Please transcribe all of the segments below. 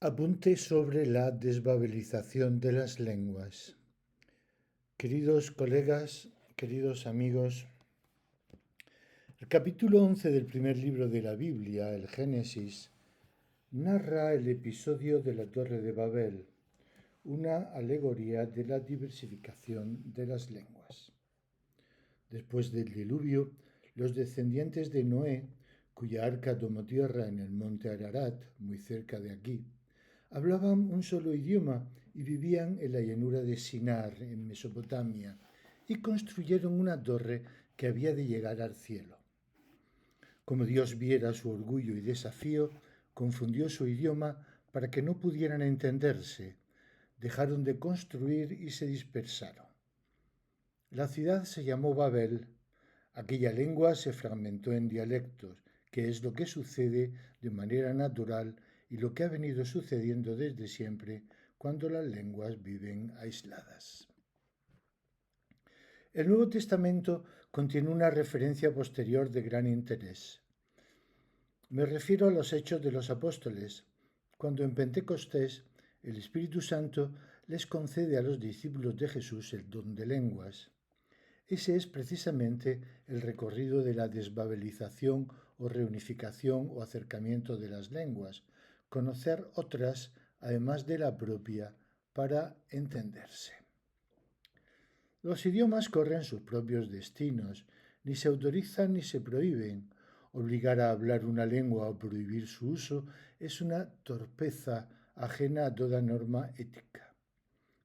Apunte sobre la desbabelización de las lenguas. Queridos colegas, queridos amigos, el capítulo 11 del primer libro de la Biblia, el Génesis, narra el episodio de la Torre de Babel, una alegoría de la diversificación de las lenguas. Después del diluvio, los descendientes de Noé, cuya arca tomó tierra en el monte Ararat, muy cerca de aquí, hablaban un solo idioma y vivían en la llanura de Sinar, en Mesopotamia, y construyeron una torre que había de llegar al cielo. Como Dios viera su orgullo y desafío, confundió su idioma para que no pudieran entenderse. Dejaron de construir y se dispersaron. La ciudad se llamó Babel. Aquella lengua se fragmentó en dialectos, que es lo que sucede de manera natural y lo que ha venido sucediendo desde siempre cuando las lenguas viven aisladas. El Nuevo Testamento contiene una referencia posterior de gran interés. Me refiero a los Hechos de los Apóstoles, cuando en Pentecostés el Espíritu Santo les concede a los discípulos de Jesús el don de lenguas. Ese es precisamente el recorrido de la desbabelización o reunificación o acercamiento de las lenguas, conocer otras además de la propia para entenderse. Los idiomas corren sus propios destinos, ni se autorizan ni se prohíben. Obligar a hablar una lengua o prohibir su uso es una torpeza ajena a toda norma ética.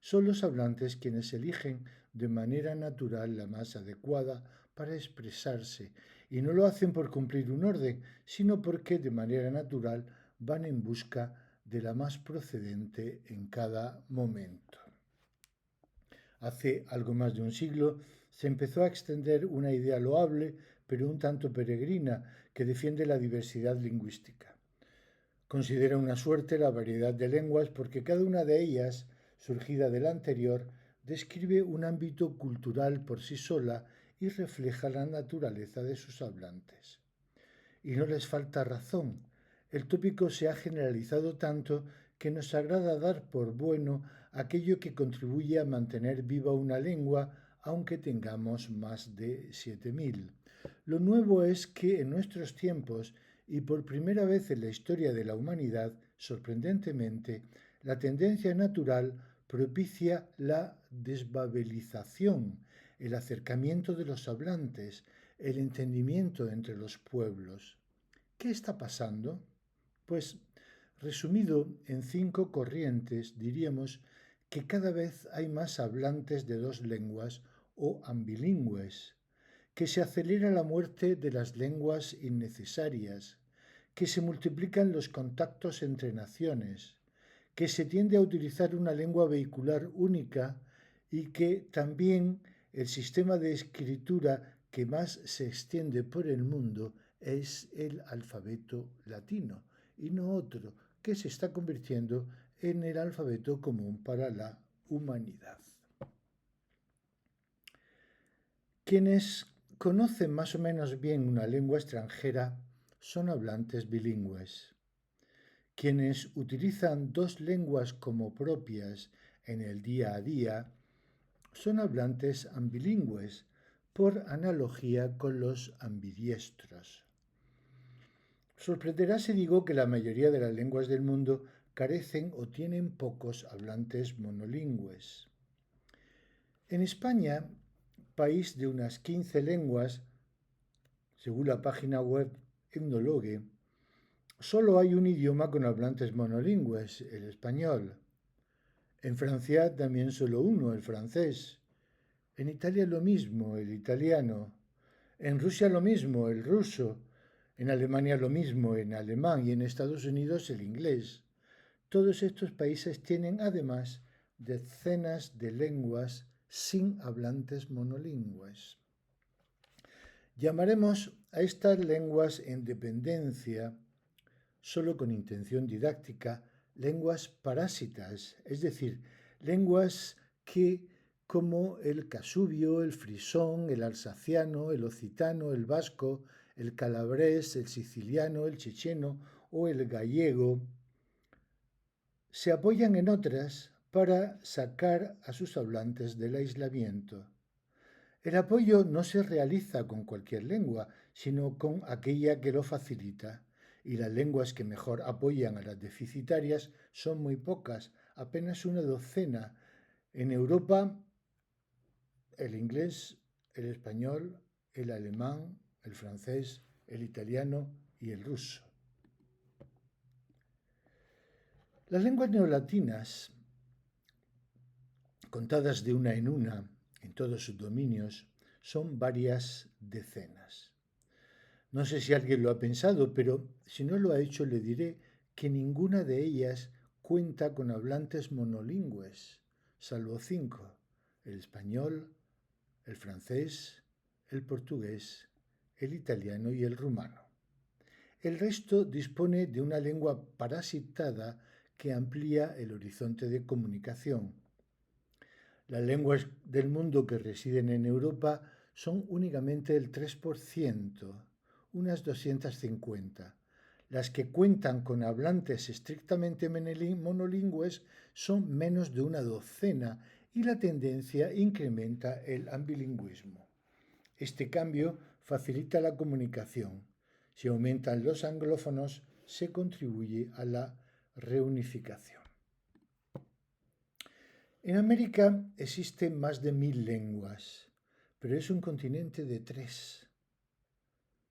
Son los hablantes quienes eligen de manera natural la más adecuada para expresarse, y no lo hacen por cumplir un orden, sino porque de manera natural van en busca de la más procedente en cada momento. Hace algo más de un siglo se empezó a extender una idea loable, pero un tanto peregrina, que defiende la diversidad lingüística. Considera una suerte la variedad de lenguas porque cada una de ellas, surgida de la anterior, describe un ámbito cultural por sí sola y refleja la naturaleza de sus hablantes. Y no les falta razón. El tópico se ha generalizado tanto que nos agrada dar por bueno aquello que contribuye a mantener viva una lengua, aunque tengamos más de 7.000. Lo nuevo es que en nuestros tiempos, y por primera vez en la historia de la humanidad, sorprendentemente, la tendencia natural propicia la desbabelización, el acercamiento de los hablantes, el entendimiento entre los pueblos. ¿Qué está pasando? Pues, resumido en 5 corrientes, diríamos que cada vez hay más hablantes de 2 lenguas o ambilingües, que se acelera la muerte de las lenguas innecesarias, que se multiplican los contactos entre naciones, que se tiende a utilizar una lengua vehicular única y que también el sistema de escritura que más se extiende por el mundo es el alfabeto latino y no otro, que se está convirtiendo en el alfabeto común para la humanidad. Quienes conocen más o menos bien una lengua extranjera son hablantes bilingües. Quienes utilizan 2 lenguas como propias en el día a día son hablantes ambilingües, por analogía con los ambidiestros. Sorprenderá si digo que la mayoría de las lenguas del mundo carecen o tienen pocos hablantes monolingües. En España, país de unas 15 lenguas, según la página web Ethnologue, solo hay un idioma con hablantes monolingües, el español. En Francia también solo uno, el francés. En Italia lo mismo, el italiano. En Rusia lo mismo, el ruso. En Alemania lo mismo, en alemán, y en Estados Unidos el inglés. Todos estos países tienen además decenas de lenguas sin hablantes monolingües. Llamaremos a estas lenguas en dependencia, solo con intención didáctica, lenguas parásitas, es decir, lenguas que, como el casubio, el frisón, el alsaciano, el occitano, el vasco, el calabrés, el siciliano, el checheno o el gallego, se apoyan en otras para sacar a sus hablantes del aislamiento. El apoyo no se realiza con cualquier lengua, sino con aquella que lo facilita, y las lenguas que mejor apoyan a las deficitarias son muy pocas, apenas una docena. En Europa, el inglés, el español, el alemán, el francés, el italiano y el ruso. Las lenguas neolatinas, contadas de una en todos sus dominios, son varias decenas. No sé si alguien lo ha pensado, pero si no lo ha hecho le diré que ninguna de ellas cuenta con hablantes monolingües, salvo 5, el español, el francés, el portugués, el italiano y el rumano. El resto dispone de una lengua parasitada que amplía el horizonte de comunicación. Las lenguas del mundo que residen en Europa son únicamente el 3%, unas 250. Las que cuentan con hablantes estrictamente monolingües son menos de una docena y la tendencia incrementa el ambilingüismo. Este cambio facilita la comunicación. Si aumentan los anglófonos, se contribuye a la reunificación. En América existen más de 1000 lenguas, pero es un continente de 3: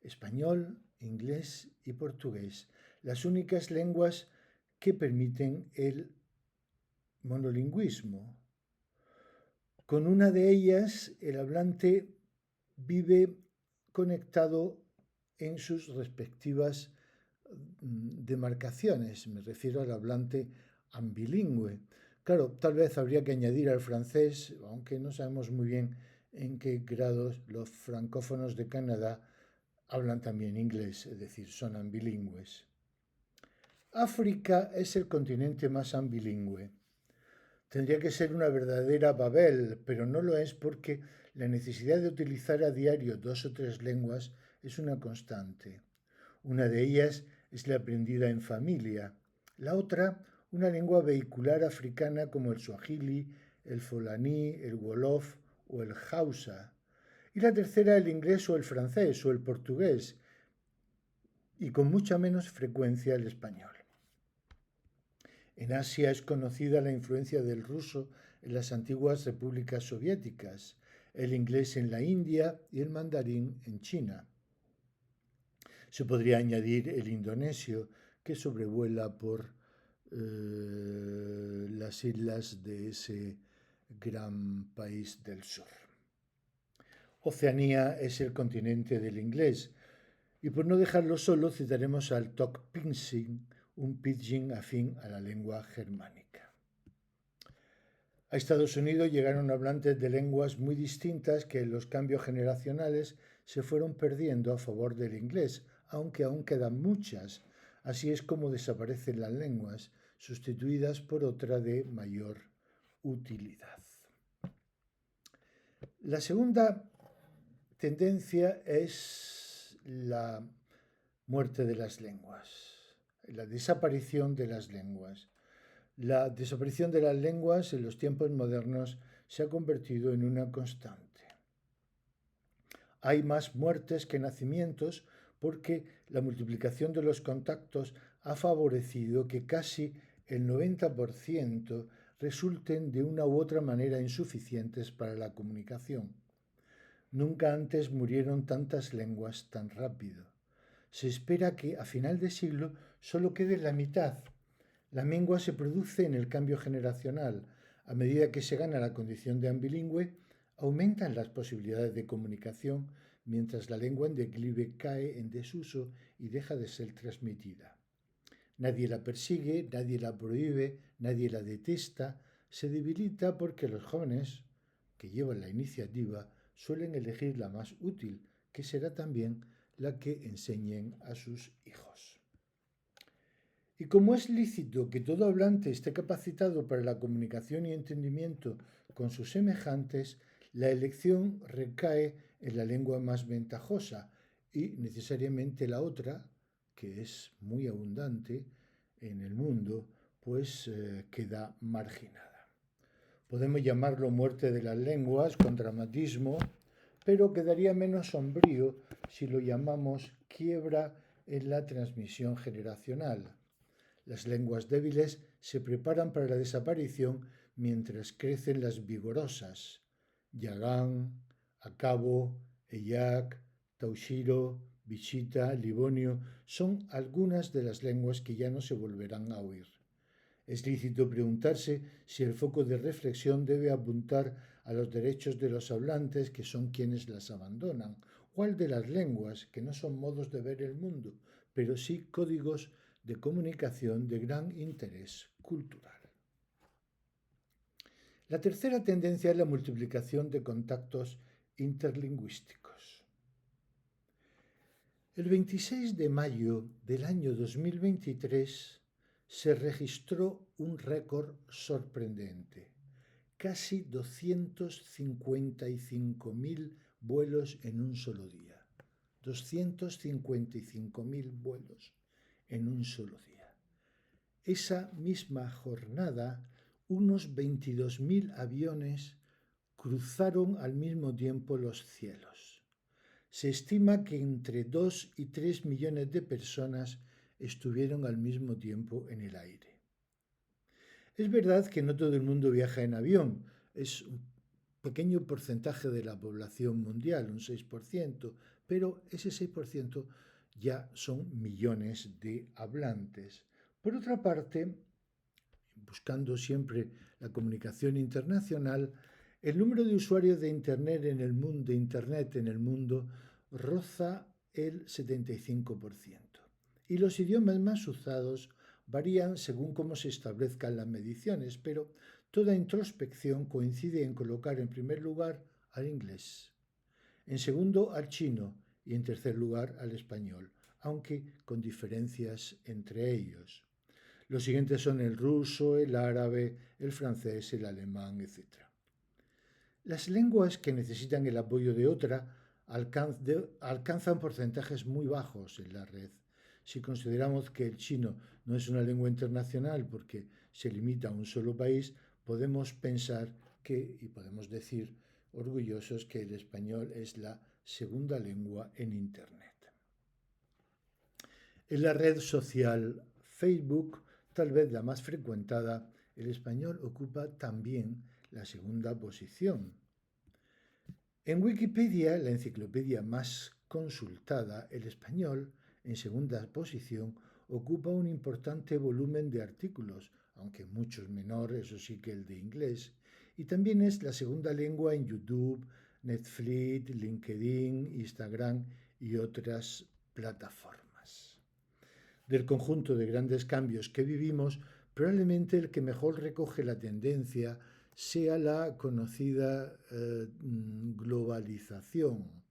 español, inglés y portugués, las únicas lenguas que permiten el monolingüismo. Con una de ellas, el hablante vive conectado en sus respectivas demarcaciones. Me refiero al hablante ambilingüe. Claro, tal vez habría que añadir al francés, aunque no sabemos muy bien en qué grados los francófonos de Canadá hablan también inglés, es decir, son ambilingües. África es el continente más ambilingüe. Tendría que ser una verdadera Babel, pero no lo es porque la necesidad de utilizar a diario 2 o 3 lenguas es una constante. Una de ellas es la aprendida en familia. La otra, una lengua vehicular africana como el suajili, el folaní, el wolof o el hausa. Y la tercera, el inglés o el francés o el portugués, y con mucha menos frecuencia el español. En Asia es conocida la influencia del ruso en las antiguas repúblicas soviéticas, el inglés en la India y el mandarín en China. Se podría añadir el indonesio, que sobrevuela por las islas de ese gran país del sur. Oceanía es el continente del inglés, y por no dejarlo solo citaremos al Tok Pisin, un pidgin afín a la lengua germánica. A Estados Unidos llegaron hablantes de lenguas muy distintas que en los cambios generacionales se fueron perdiendo a favor del inglés, aunque aún quedan muchas. Así es como desaparecen las lenguas, sustituidas por otra de mayor utilidad. La segunda tendencia es la muerte de las lenguas, la desaparición de las lenguas. La desaparición de las lenguas en los tiempos modernos se ha convertido en una constante. Hay más muertes que nacimientos porque la multiplicación de los contactos ha favorecido que casi el 90% resulten de una u otra manera insuficientes para la comunicación. Nunca antes murieron tantas lenguas tan rápido. Se espera que a final de siglo solo quede la mitad. La mengua se produce en el cambio generacional. A medida que se gana la condición de ambilingüe, aumentan las posibilidades de comunicación, mientras la lengua en declive cae en desuso y deja de ser transmitida. Nadie la persigue, nadie la prohíbe, nadie la detesta. Se debilita porque los jóvenes que llevan la iniciativa suelen elegir la más útil, que será también la que enseñen a sus hijos. Y como es lícito que todo hablante esté capacitado para la comunicación y entendimiento con sus semejantes, la elección recae en la lengua más ventajosa y necesariamente la otra, que es muy abundante en el mundo, pues queda marginada. Podemos llamarlo muerte de las lenguas con dramatismo, pero quedaría menos sombrío si lo llamamos quiebra en la transmisión generacional. Las lenguas débiles se preparan para la desaparición mientras crecen las vigorosas. Yagán, Acabo, Eyak, Taushiro, Bichita, Livonio son algunas de las lenguas que ya no se volverán a oír. Es lícito preguntarse si el foco de reflexión debe apuntar a los derechos de los hablantes, que son quienes las abandonan, o al de las lenguas, que no son modos de ver el mundo, pero sí códigos de comunicación de gran interés cultural. La tercera tendencia es la multiplicación de contactos interlingüísticos. El 26 de mayo del año 2023 se registró un récord sorprendente: casi 255.000 vuelos en un solo día. 255.000 vuelos en un solo día. Esa misma jornada, unos 22.000 aviones cruzaron al mismo tiempo los cielos. Se estima que entre 2 y 3 millones de personas estuvieron al mismo tiempo en el aire. Es verdad que no todo el mundo viaja en avión, es un pequeño porcentaje de la población mundial, un 6%, pero ese 6% ya son millones de hablantes. Por otra parte, buscando siempre la comunicación internacional, el número de usuarios de Internet en el mundo roza el 75%. Y los idiomas más usados varían según cómo se establezcan las mediciones, pero toda introspección coincide en colocar en primer lugar al inglés, en segundo al chino y en tercer lugar al español, aunque con diferencias entre ellos. Los siguientes son el ruso, el árabe, el francés, el alemán, etc. Las lenguas que necesitan el apoyo de otra alcanzan porcentajes muy bajos en la red. Si consideramos que el chino no es una lengua internacional porque se limita a un solo país, podemos pensar que, y podemos decir orgullosos, que el español es la segunda lengua en Internet. En la red social Facebook, tal vez la más frecuentada, el español ocupa también la segunda posición. En Wikipedia, la enciclopedia más consultada, el español, en segunda posición, ocupa un importante volumen de artículos, aunque muchos menor, eso sí, que el de inglés, y también es la segunda lengua en YouTube, Netflix, LinkedIn, Instagram y otras plataformas. Del conjunto de grandes cambios que vivimos, probablemente el que mejor recoge la tendencia sea la conocida globalización.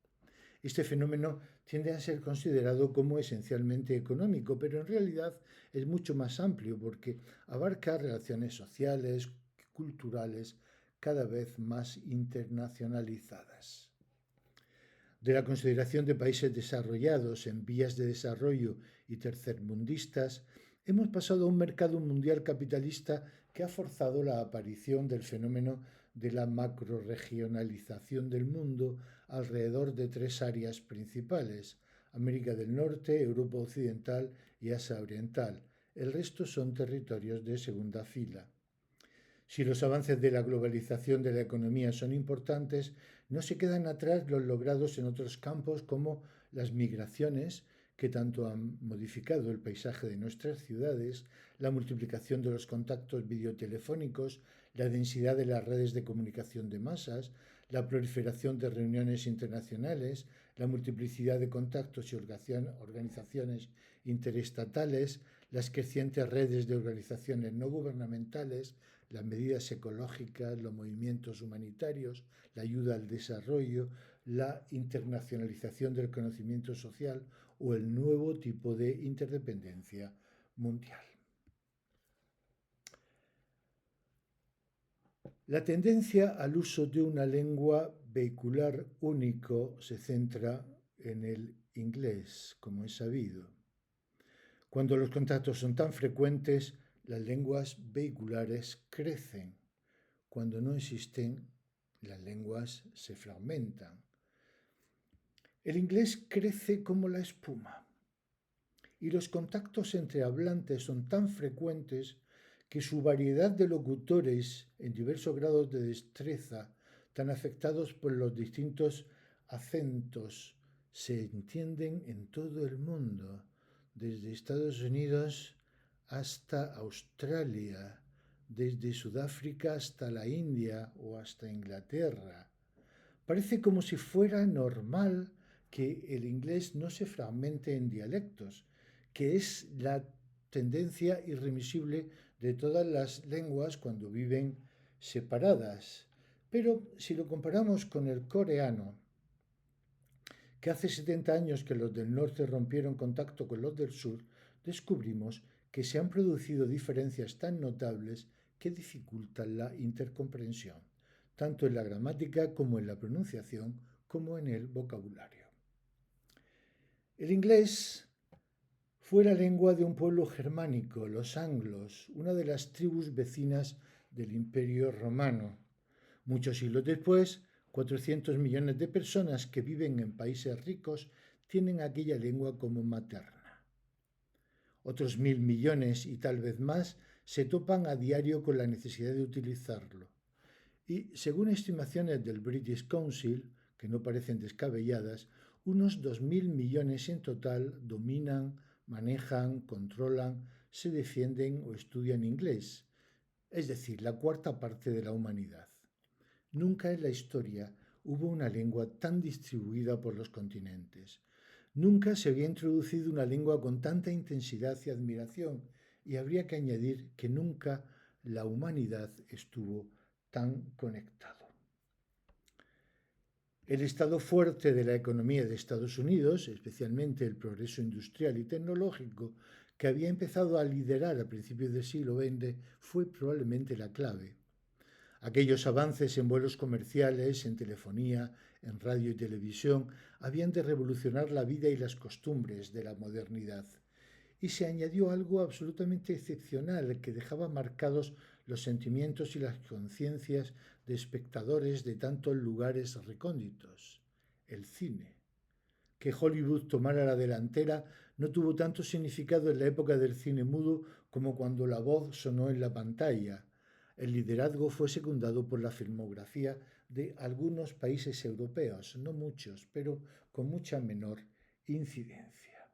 Este fenómeno tiende a ser considerado como esencialmente económico, pero en realidad es mucho más amplio porque abarca relaciones sociales, culturales, cada vez más internacionalizadas. De la consideración de países desarrollados, en vías de desarrollo y tercermundistas, hemos pasado a un mercado mundial capitalista que ha forzado la aparición del fenómeno de la macrorregionalización del mundo alrededor de tres áreas principales: América del Norte, Europa Occidental y Asia Oriental. El resto son territorios de segunda fila. Si los avances de la globalización de la economía son importantes, no se quedan atrás los logrados en otros campos como las migraciones, que tanto han modificado el paisaje de nuestras ciudades, la multiplicación de los contactos videotelefónicos, la densidad de las redes de comunicación de masas, la proliferación de reuniones internacionales, la multiplicidad de contactos y organizaciones interestatales, las crecientes redes de organizaciones no gubernamentales, las medidas ecológicas, los movimientos humanitarios, la ayuda al desarrollo, la internacionalización del conocimiento social o el nuevo tipo de interdependencia mundial. La tendencia al uso de una lengua vehicular único se centra en el inglés, como es sabido. Cuando los contactos son tan frecuentes, Las lenguas vehiculares crecen. Cuando no existen, las lenguas se fragmentan. El inglés crece como la espuma y los contactos entre hablantes son tan frecuentes que su variedad de locutores en diversos grados de destreza, tan afectados por los distintos acentos, se entienden en todo el mundo, desde Estados Unidos hasta Australia, desde Sudáfrica hasta la India o hasta Inglaterra. Parece como si fuera normal que el inglés no se fragmente en dialectos, que es la tendencia irremisible de todas las lenguas cuando viven separadas. Pero si lo comparamos con el coreano, que hace 70 años que los del norte rompieron contacto con los del sur, descubrimos que se han producido diferencias tan notables que dificultan la intercomprensión, tanto en la gramática como en la pronunciación, como en el vocabulario. El inglés fue la lengua de un pueblo germánico, los anglos, una de las tribus vecinas del Imperio Romano. Muchos siglos después, 400 millones de personas que viven en países ricos tienen aquella lengua como materna. Otros 1.000 millones y tal vez más se topan a diario con la necesidad de utilizarlo. Y según estimaciones del British Council, que no parecen descabelladas, unos 2.000 millones en total dominan, manejan, controlan, se defienden o estudian inglés, es decir, la cuarta parte de la humanidad. Nunca en la historia hubo una lengua tan distribuida por los continentes. Nunca se había introducido una lengua con tanta intensidad y admiración, y habría que añadir que nunca la humanidad estuvo tan conectado. El estado fuerte de la economía de Estados Unidos, especialmente el progreso industrial y tecnológico que había empezado a liderar a principios del siglo XX, fue probablemente la clave. Aquellos avances en vuelos comerciales, en telefonía, en radio y televisión, habían de revolucionar la vida y las costumbres de la modernidad. Y se añadió algo absolutamente excepcional que dejaba marcados los sentimientos y las conciencias de espectadores de tantos lugares recónditos: el cine. Que Hollywood tomara la delantera no tuvo tanto significado en la época del cine mudo como cuando la voz sonó en la pantalla. El liderazgo fue secundado por la filmografía de algunos países europeos, no muchos, pero con mucha menor incidencia.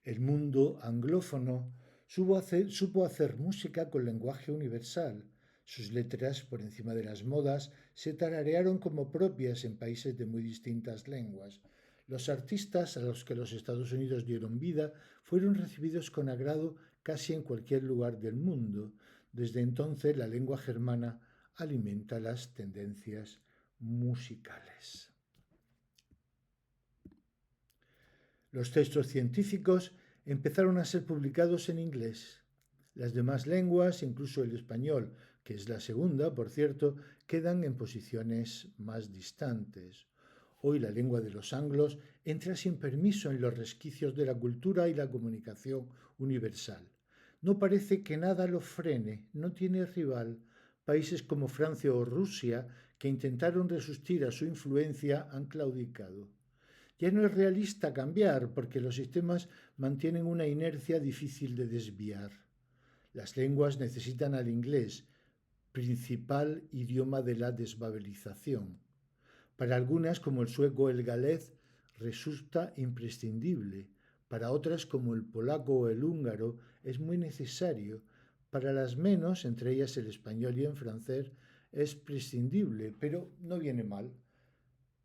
El mundo anglófono supo hacer música con lenguaje universal. Sus letras, por encima de las modas, se tararearon como propias en países de muy distintas lenguas. Los artistas a los que los Estados Unidos dieron vida fueron recibidos con agrado casi en cualquier lugar del mundo. Desde entonces, la lengua germana alimenta las tendencias musicales. Los textos científicos empezaron a ser publicados en inglés. Las demás lenguas, incluso el español, que es la segunda, por cierto, quedan en posiciones más distantes. Hoy la lengua de los anglos entra sin permiso en los resquicios de la cultura y la comunicación universal. No parece que nada lo frene, no tiene rival. Países como Francia o Rusia, que intentaron resistir a su influencia, han claudicado. Ya no es realista cambiar porque los sistemas mantienen una inercia difícil de desviar. Las lenguas necesitan al inglés, principal idioma de la desbabelización. Para algunas, como el sueco o el galés, resulta imprescindible. Para otras, como el polaco o el húngaro, es muy necesario. Para las menos, entre ellas el español y el francés, es prescindible, pero no viene mal.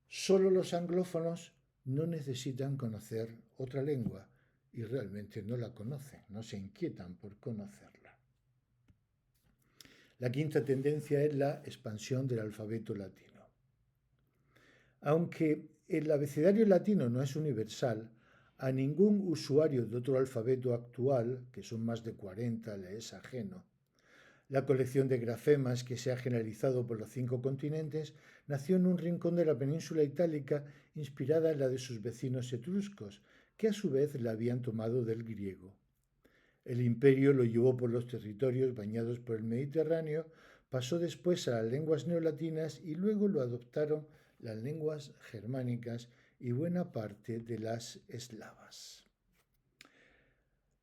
Solo los anglófonos no necesitan conocer otra lengua y realmente no la conocen, no se inquietan por conocerla. La quinta tendencia es la expansión del alfabeto latino. Aunque el abecedario latino no es universal, a ningún usuario de otro alfabeto actual, que son más de 40, le es ajeno. La colección de grafemas que se ha generalizado por los 5 continentes nació en un rincón de la península itálica inspirada en la de sus vecinos etruscos, que a su vez la habían tomado del griego. El imperio lo llevó por los territorios bañados por el Mediterráneo, pasó después a las lenguas neolatinas y luego lo adoptaron las lenguas germánicas y buena parte de las eslavas.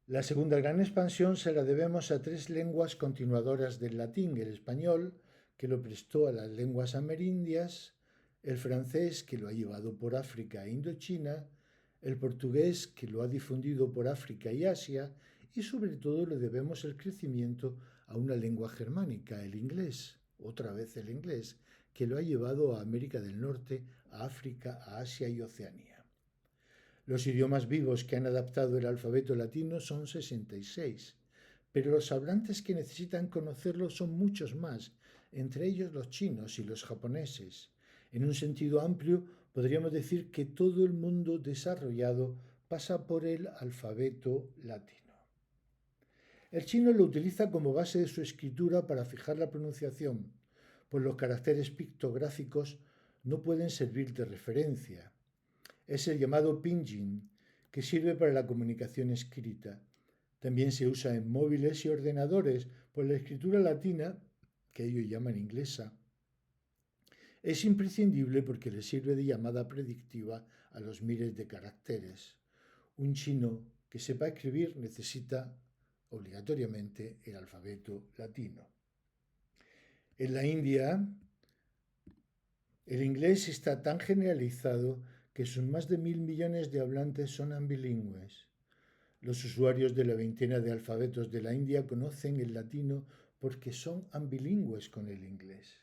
La segunda gran expansión se la debemos a tres lenguas continuadoras del latín: el español, que lo prestó a las lenguas amerindias; el francés, que lo ha llevado por África e Indochina; el portugués, que lo ha difundido por África y Asia; y sobre todo le debemos el crecimiento a una lengua germánica, el inglés, otra vez el inglés, que lo ha llevado a América del Norte, a África, a Asia y Oceanía. Los idiomas vivos que han adaptado el alfabeto latino son 66, pero los hablantes que necesitan conocerlo son muchos más, entre ellos los chinos y los japoneses. En un sentido amplio, podríamos decir que todo el mundo desarrollado pasa por el alfabeto latino. El chino lo utiliza como base de su escritura para fijar la pronunciación, pues los caracteres pictográficos no pueden servir de referencia. Es el llamado pinyin, que sirve para la comunicación escrita. También se usa en móviles y ordenadores, pues la escritura latina, que ellos llaman inglesa, es imprescindible porque le sirve de llamada predictiva a los miles de caracteres. Un chino que sepa escribir necesita obligatoriamente el alfabeto latino. En la India, el inglés está tan generalizado que sus más de 1.000 millones de hablantes son ambilingües. Los usuarios de la veintena de alfabetos de la India conocen el latino porque son ambilingües con el inglés.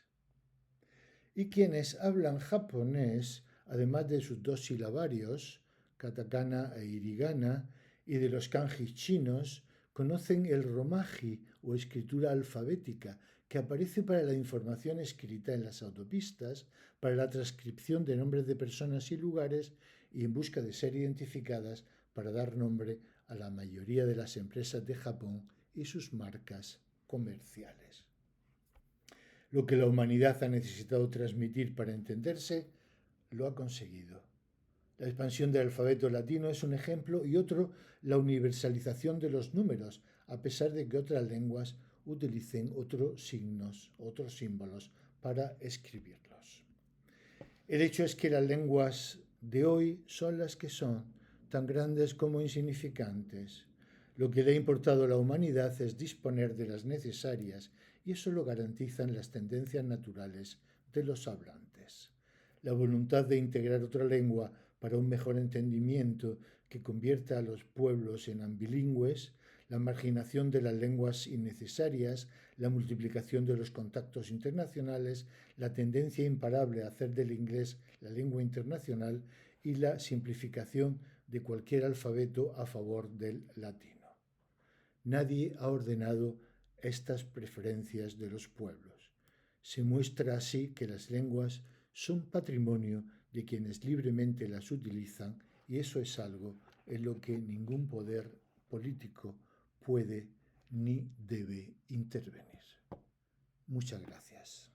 Y quienes hablan japonés, además de sus dos silabarios, katakana e hiragana, y de los kanjis chinos, conocen el romaji o escritura alfabética, que aparece para la información escrita en las autopistas, para la transcripción de nombres de personas y lugares y en busca de ser identificadas para dar nombre a la mayoría de las empresas de Japón y sus marcas comerciales. Lo que la humanidad ha necesitado transmitir para entenderse, lo ha conseguido. La expansión del alfabeto latino es un ejemplo y otro, la universalización de los números, a pesar de que otras lenguas utilicen otros signos, otros símbolos para escribirlos. El hecho es que las lenguas de hoy son las que son, tan grandes como insignificantes. Lo que le ha importado a la humanidad es disponer de las necesarias, y eso lo garantizan las tendencias naturales de los hablantes. La voluntad de integrar otra lengua para un mejor entendimiento que convierta a los pueblos en ambilingües, la marginación de las lenguas innecesarias, la multiplicación de los contactos internacionales, la tendencia imparable a hacer del inglés la lengua internacional y la simplificación de cualquier alfabeto a favor del latino. Nadie ha ordenado estas preferencias de los pueblos. Se muestra así que las lenguas son patrimonio de quienes libremente las utilizan, y eso es algo en lo que ningún poder político puede ni debe intervenir. Muchas gracias.